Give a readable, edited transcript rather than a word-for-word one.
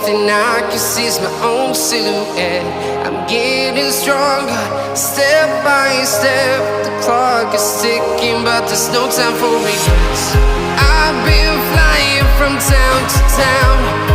thing I can see is my own silhouette. I'm getting stronger, step by step. The clock is ticking, but there's no time for regrets. I've been flying from town to town,